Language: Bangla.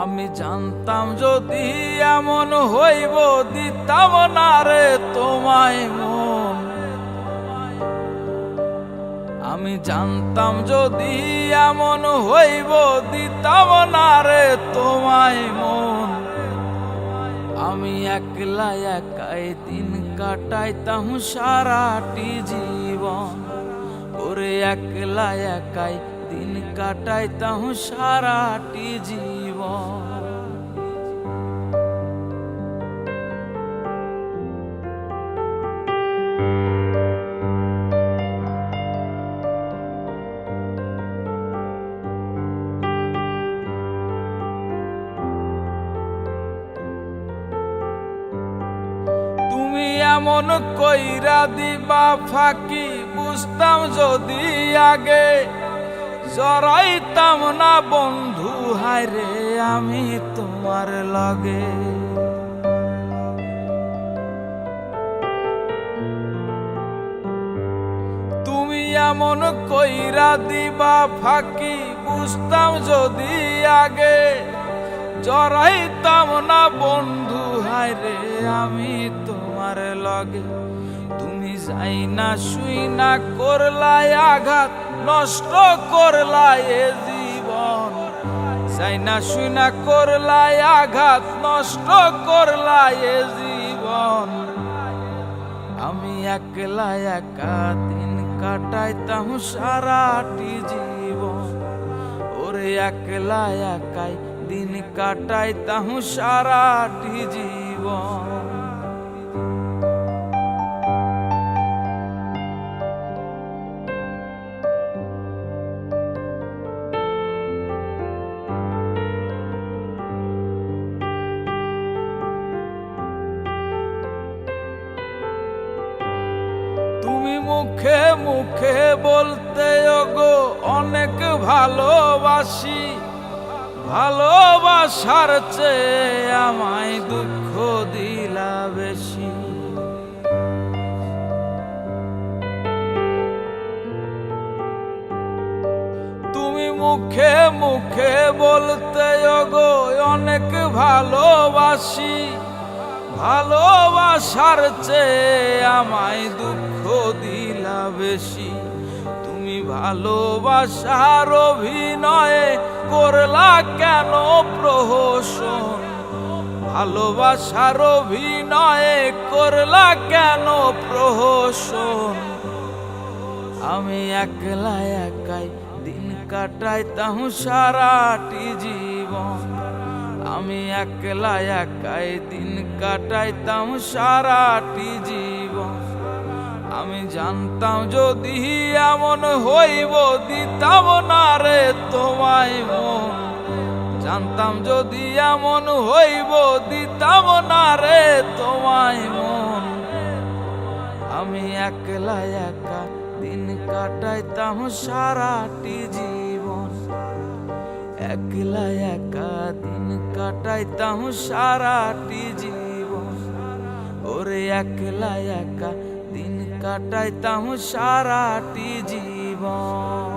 আমি জানতাম যদি এমন হইব দিতাম না রে তোমায় মন। আমি জানতাম যদি এমন হইব দিতাম না রে তোমায় মন। আমি একলা একাই দিন কাটাইতাম সারাটি জীবন। ওরে একলা একাই দিন কাটাইতাম সারাটি জীবন। তুমি এমন কইরা দিবা ফাঁকি, বুঝতাম যদি আগে জড়াইতাম না বন্ধু হায়রে আমি তোমার লগে। তুমি এমন কইরা দিবা ফাঁকি, বুঝতাম যদি আগে জড়াইতাম না বন্ধু হায়রে আমি তোমার লগে। তুমি যাই না শুই না করলাই আঘাত, নষ্ট করলাই এ জীবন। যাই না শুই না করলাই আঘাত, নষ্ট করলাই এ জীবন। আমি একলা একা দিন কাটাইতাম সারাটি জীবন। ওরে একলা একাই দিন কাটাইতাম সারাটি জীবন। তুমি মুখে মুখে বলতে ওগো অনেক ভালোবাসি, ভালোবাসার চেয়ে আমায় দুঃখ দিলা বেশি। তুমি মুখে মুখে বলতে ওগো অনেক ভালোবাসি, ভালোবাসার চেয়ে আমায় দুঃখ দিলা বেশি। তুমি ভালোবাসার অভিনয়ে করলা কেন প্রহসন, ভালোবাসার অভিনয়ে করলা কেন প্রহসন। আমি একলা একাই দিন কাটাইতাম সারাটি জীবন। আমি একলা একাই দিন কাটাইতাম সারাটি জীবন। আমি জানতাম যদি এমন হইব দিতাম না রে তোমায় মন। জানতাম যদি এমন হইব দিতাম না রে তোমায় মন। আমি একলা একা দিন কাটাইতাম সারাটি জীবন। একলা একা দিন কাটাইতাম সারাটি জীবন। ওরে একলা একা দিন কাটাইতাম সারাটি জীবন।